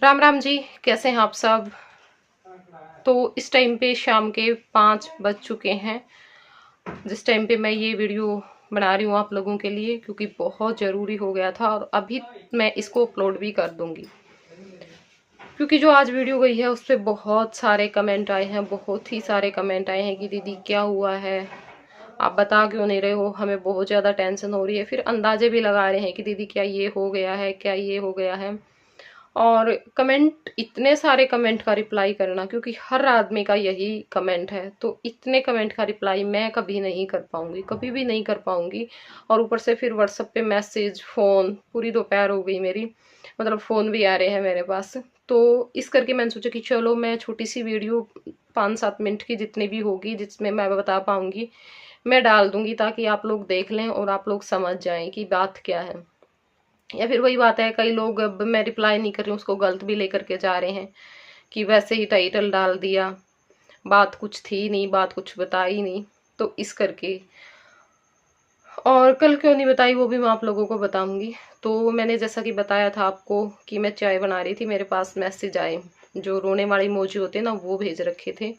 राम राम जी। कैसे हैं आप सब। तो इस टाइम पे शाम के 5 बज चुके हैं जिस टाइम पे मैं ये वीडियो बना रही हूँ आप लोगों के लिए, क्योंकि बहुत ज़रूरी हो गया था और अभी मैं इसको अपलोड भी कर दूंगी। क्योंकि जो आज वीडियो गई है उस पर बहुत सारे कमेंट आए हैं, बहुत ही सारे कमेंट आए हैं कि दीदी क्या हुआ है, आप बता क्यों नहीं रहे हो, हमें बहुत ज़्यादा टेंशन हो रही है। फिर अंदाजे भी लगा रहे हैं कि दीदी क्या ये हो गया है, क्या ये हो गया है। और कमेंट, इतने सारे कमेंट का रिप्लाई करना, क्योंकि हर आदमी का यही कमेंट है, तो इतने कमेंट का रिप्लाई मैं कभी नहीं कर पाऊंगी, कभी भी नहीं कर पाऊंगी। और ऊपर से फिर व्हाट्सएप पे मैसेज, फ़ोन, पूरी दोपहर हो गई मेरी, मतलब फ़ोन भी आ रहे हैं मेरे पास। तो इस करके मैंने सोचा कि चलो मैं छोटी सी वीडियो 5-7 मिनट की जितनी भी होगी जिसमें मैं बता पाऊंगी मैं डाल दूंगी, ताकि आप लोग देख लें और आप लोग समझ जाएं कि बात क्या है। या फिर वही बात है, कई लोग, अब मैं रिप्लाई नहीं कर रही हूँ उसको गलत भी लेकर के जा रहे हैं कि वैसे ही टाइटल डाल दिया, बात कुछ थी नहीं, बात कुछ बताई नहीं। तो इस करके, और कल क्यों नहीं बताई वो भी मैं आप लोगों को बताऊंगी। तो मैंने जैसा कि बताया था आपको कि मैं चाय बना रही थी, मेरे पास मैसेज आए, जो रोने वाले इमोजी होते हैं ना, वो भेज रखे थे।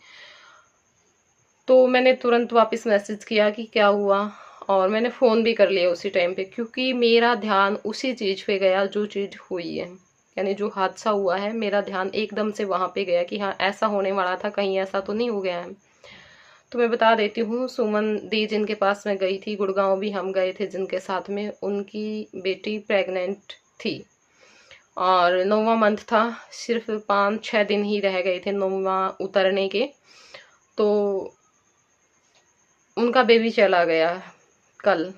तो मैंने तुरंत वापस मैसेज किया कि क्या हुआ, और मैंने फ़ोन भी कर लिया उसी टाइम पे, क्योंकि मेरा ध्यान उसी चीज़ पे गया जो चीज़ हुई है, यानी जो हादसा हुआ है, मेरा ध्यान एकदम से वहाँ पे गया कि हाँ ऐसा होने वाला था, कहीं ऐसा तो नहीं हो गया है। तो मैं बता देती हूँ, सुमन दी जिनके पास मैं गई थी, गुड़गांव भी हम गए थे जिनके साथ में, उनकी बेटी प्रेग्नेंट थी और 9वां मंथ था, सिर्फ 5-6 दिन ही रह गए थे 9वां उतरने के। तो उनका बेबी चला गया कल।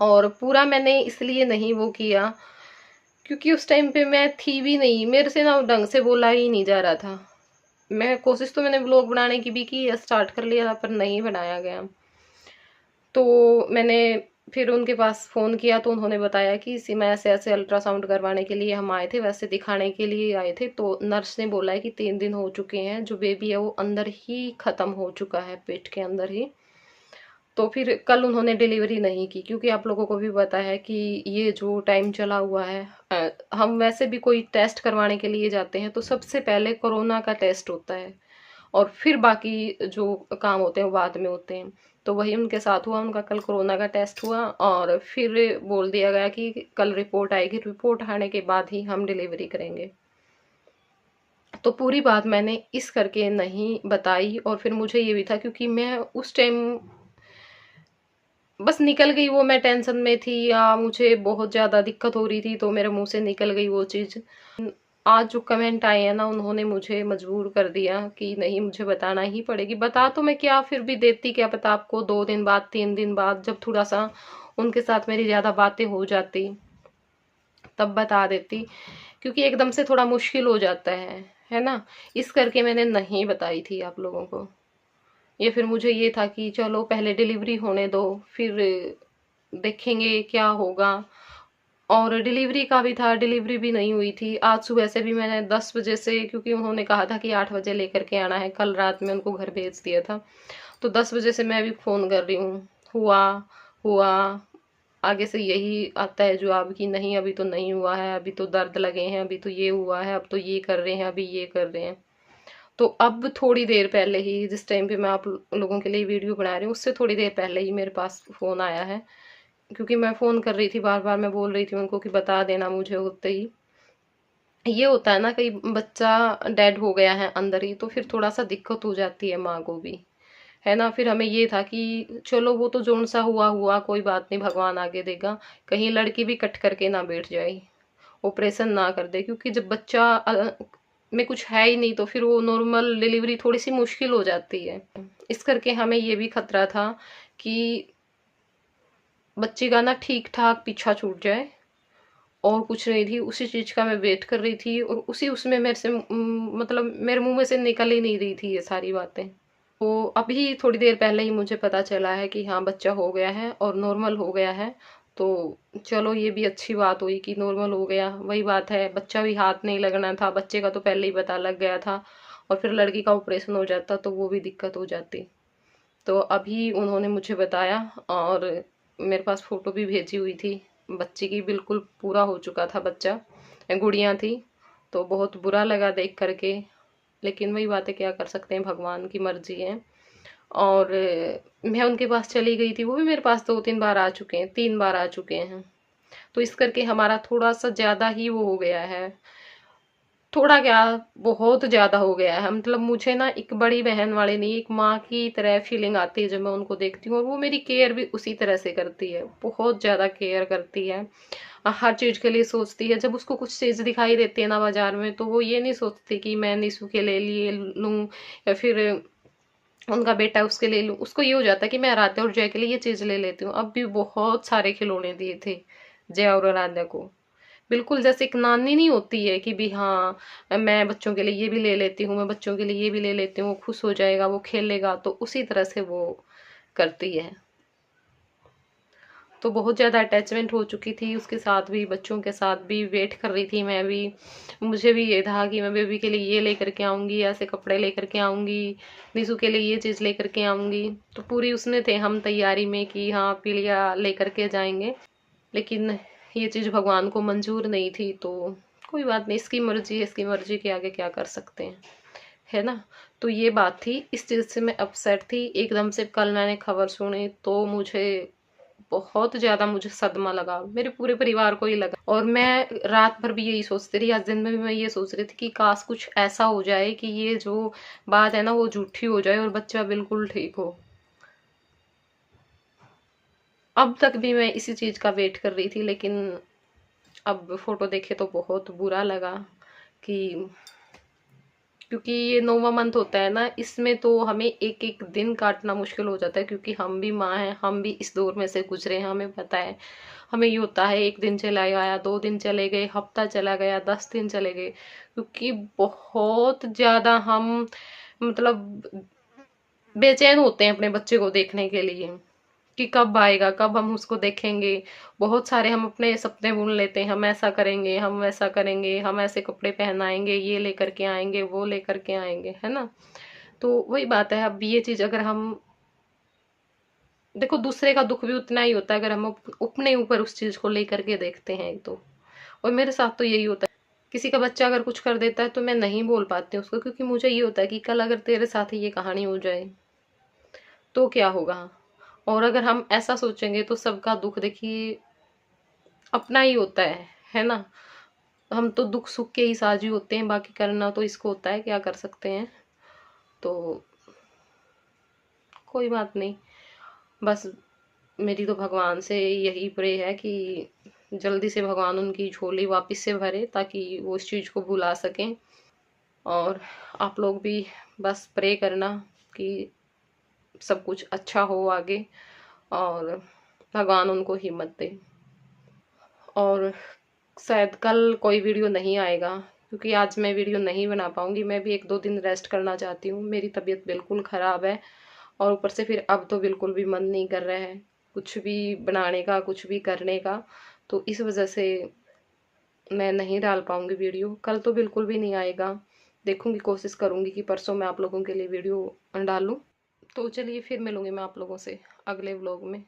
और पूरा मैंने इसलिए नहीं वो किया क्योंकि उस टाइम पे मैं थी भी नहीं, मेरे से ना ढंग से बोला ही नहीं जा रहा था। मैं कोशिश तो मैंने व्लॉग बनाने की भी की, स्टार्ट कर लिया था, पर नहीं बनाया गया। तो मैंने फिर उनके पास फ़ोन किया तो उन्होंने बताया कि मैं ऐसे ऐसे अल्ट्रासाउंड करवाने के लिए हम आए थे, वैसे दिखाने के लिए आए थे। तो नर्स ने बोला है कि 3 दिन हो चुके हैं, जो बेबी है वो अंदर ही ख़त्म हो चुका है, पेट के अंदर ही। तो फिर कल उन्होंने डिलीवरी नहीं की, क्योंकि आप लोगों को भी पता है कि ये जो टाइम चला हुआ है, हम वैसे भी कोई टेस्ट करवाने के लिए जाते हैं तो सबसे पहले कोरोना का टेस्ट होता है, और फिर बाकी जो काम होते हैं वो बाद में होते हैं। तो वही उनके साथ हुआ, उनका कल कोरोना का टेस्ट हुआ और फिर बोल दिया गया कि कल रिपोर्ट आएगी, रिपोर्ट आने के बाद ही हम डिलीवरी करेंगे। तो पूरी बात मैंने इस करके नहीं बताई, और फिर मुझे ये भी था क्योंकि मैं उस टाइम बस निकल गई वो, मैं टेंशन में थी या मुझे बहुत ज़्यादा दिक्कत हो रही थी तो मेरे मुंह से निकल गई वो चीज़। आज जो कमेंट आए हैं ना, उन्होंने मुझे मजबूर कर दिया कि नहीं, मुझे बताना ही पड़ेगी। बता तो मैं क्या फिर भी देती, क्या पता आपको 2 दिन बाद, 3 दिन बाद, जब थोड़ा सा उनके साथ मेरी ज़्यादा बातें हो जाती तब बता देती, क्योंकि एकदम से थोड़ा मुश्किल हो जाता है ना। इस करके मैंने नहीं बताई थी आप लोगों को। ये फिर मुझे ये था कि चलो पहले डिलीवरी होने दो, फिर देखेंगे क्या होगा। और डिलीवरी का भी था, डिलीवरी भी नहीं हुई थी। आज सुबह से भी मैंने 10 बजे से, क्योंकि उन्होंने कहा था कि 8 बजे लेकर के आना है, कल रात में उनको घर भेज दिया था, तो 10 बजे से मैं भी फ़ोन कर रही हूँ, हुआ हुआ, आगे से यही आता है जवाब कि नहीं अभी तो नहीं हुआ है, अभी तो दर्द लगे हैं, अभी तो ये हुआ है, अब तो ये कर रहे हैं, अभी ये कर रहे हैं। तो अब थोड़ी देर पहले ही, जिस टाइम पे मैं आप लोगों के लिए वीडियो बना रही हूँ, उससे थोड़ी देर पहले ही मेरे पास फ़ोन आया है। क्योंकि मैं फ़ोन कर रही थी, बार बार मैं बोल रही थी उनको कि बता देना मुझे होते ही। ये होता है ना, कहीं बच्चा डेड हो गया है अंदर ही, तो फिर थोड़ा सा दिक्कत हो जाती है माँ को भी, है ना। फिर हमें ये था कि चलो वो तो जोन सा हुआ हुआ, कोई बात नहीं, भगवान आगे देगा, कहीं लड़की भी कट करके ना बैठ जाए, ऑपरेशन ना कर दे, क्योंकि जब बच्चा में कुछ है ही नहीं तो फिर वो नॉर्मल डिलीवरी थोड़ी सी मुश्किल हो जाती है। इस करके हमें ये भी खतरा था कि बच्चे का ना ठीक ठाक पीछा छूट जाए, और कुछ नहीं थी, उसी चीज़ का मैं वेट कर रही थी, और उसी उसमें मेरे से मतलब मेरे मुंह में से निकल ही नहीं रही थी ये सारी बातें। तो अभी थोड़ी देर पहले ही मुझे पता चला है कि हाँ बच्चा हो गया है और नॉर्मल हो गया है। तो चलो ये भी अच्छी बात हुई कि नॉर्मल हो गया। वही बात है, बच्चा भी हाथ नहीं लगना था, बच्चे का तो पहले ही पता लग गया था, और फिर लड़की का ऑपरेशन हो जाता तो वो भी दिक्कत हो जाती। तो अभी उन्होंने मुझे बताया, और मेरे पास फ़ोटो भी भेजी हुई थी बच्चे की, बिल्कुल पूरा हो चुका था बच्चा, गुड़िया थी। तो बहुत बुरा लगा देख करके। लेकिन वही बात है, क्या कर सकते हैं, भगवान की मर्जी है। और मैं उनके पास चली गई थी, वो भी मेरे पास 2-3 बार आ चुके हैं, 3 बार आ चुके हैं। तो इस करके हमारा थोड़ा सा ज़्यादा ही वो हो गया है, थोड़ा क्या, बहुत ज़्यादा हो गया है। मतलब मुझे ना एक बड़ी बहन वाली नहीं, एक माँ की तरह फीलिंग आती है जब मैं उनको देखती हूँ। और वो मेरी केयर भी उसी तरह से करती है, बहुत ज़्यादा केयर करती है, हर चीज़ के लिए सोचती है। जब उसको कुछ चीज़ दिखाई देती है ना बाजार में, तो वो ये नहीं सोचती कि मैं निशु के ले लिए लूँ या फिर उनका बेटा है उसके ले लूँ। उसको ये हो जाता है कि मैं आराध्या और जय के लिए ये चीज़ ले लेती हूँ। अब भी बहुत सारे खिलौने दिए थे जय और आराध्या को, बिल्कुल जैसे एक नानी नहीं होती है कि भी हाँ मैं बच्चों के लिए ये भी ले लेती हूँ, मैं बच्चों के लिए ये भी ले लेती हूँ, वो खुश हो जाएगा, वो खेलेगा, तो उसी तरह से वो करती है। तो बहुत ज़्यादा अटैचमेंट हो चुकी थी उसके साथ भी, बच्चों के साथ भी। वेट कर रही थी मैं भी, मुझे भी ये था कि मैं बेबी के लिए ये लेकर के आऊँगी, ऐसे कपड़े लेकर के आऊँगी, निशु के लिए ये चीज़ लेकर के आऊँगी। तो पूरी उसने थे हम तैयारी में कि हाँ पीलिया लेकर के जाएंगे। लेकिन ये चीज़ भगवान को मंजूर नहीं थी, तो कोई बात नहीं, इसकी मर्जी है, इसकी मर्जी के आगे क्या कर सकते हैं, है ना। तो ये बात थी, इस चीज़ से मैं अपसेट थी एकदम से। कल मैंने खबर सुनी तो मुझे बहुत ज़्यादा, मुझे सदमा लगा, मेरे पूरे परिवार को ही लगा। और मैं रात भर भी यही सोचती रही, आज दिन में भी मैं ये सोच रही थी कि काश कुछ ऐसा हो जाए कि ये जो बात है ना वो झूठी हो जाए और बच्चा बिल्कुल ठीक हो। अब तक भी मैं इसी चीज़ का वेट कर रही थी, लेकिन अब फोटो देखे तो बहुत बुरा लगा कि, क्योंकि ये 9वां मंथ होता है ना, इसमें तो हमें एक एक दिन काटना मुश्किल हो जाता है, क्योंकि हम भी माँ हैं, हम भी इस दौर में से गुजरे हैं, हमें पता है। हमें ये होता है, एक दिन चला गया, 2 दिन चले गए, हफ्ता चला गया, 10 दिन चले गए, क्योंकि बहुत ज़्यादा हम मतलब बेचैन होते हैं अपने बच्चे को देखने के लिए कि कब आएगा, कब हम उसको देखेंगे। बहुत सारे हम अपने सपने बुन लेते हैं, हम ऐसा करेंगे, हम वैसा करेंगे, हम ऐसे कपड़े पहनाएंगे, ये लेकर के आएंगे, वो लेकर के आएंगे, है ना। तो वही बात है, अब ये चीज अगर हम देखो, दूसरे का दुख भी उतना ही होता है अगर हम अपने ऊपर उस चीज को लेकर के देखते हैं तो। और मेरे साथ तो यही होता है, किसी का बच्चा अगर कुछ कर देता है तो मैं नहीं बोल पाती हूँ उसको, क्योंकि मुझे ये होता है कि कल अगर तेरे साथ ही ये कहानी हो जाए तो क्या होगा। और अगर हम ऐसा सोचेंगे तो सबका दुख देखिए अपना ही होता है ना। हम तो दुख सुख के ही साझी होते हैं, बाकी करना तो इसको होता है, क्या कर सकते हैं। तो कोई बात नहीं, बस मेरी तो भगवान से यही प्रे है कि जल्दी से भगवान उनकी झोली वापस से भरे, ताकि वो इस चीज़ को भुला सकें। और आप लोग भी बस प्रे करना कि सब कुछ अच्छा हो आगे, और भगवान उनको हिम्मत दे। और शायद कल कोई वीडियो नहीं आएगा, क्योंकि आज मैं वीडियो नहीं बना पाऊंगी। मैं भी 1-2 दिन रेस्ट करना चाहती हूँ, मेरी तबीयत बिल्कुल ख़राब है। और ऊपर से फिर अब तो बिल्कुल भी मन नहीं कर रहा है कुछ भी बनाने का, कुछ भी करने का। तो इस वजह से मैं नहीं डाल पाऊंगी वीडियो, कल तो बिल्कुल भी नहीं आएगा। देखूंगी, कोशिश करूंगी कि परसों मैं आप लोगों के लिए वीडियो डालूं। तो चलिए फिर मिलूंगी मैं आप लोगों से अगले व्लॉग में।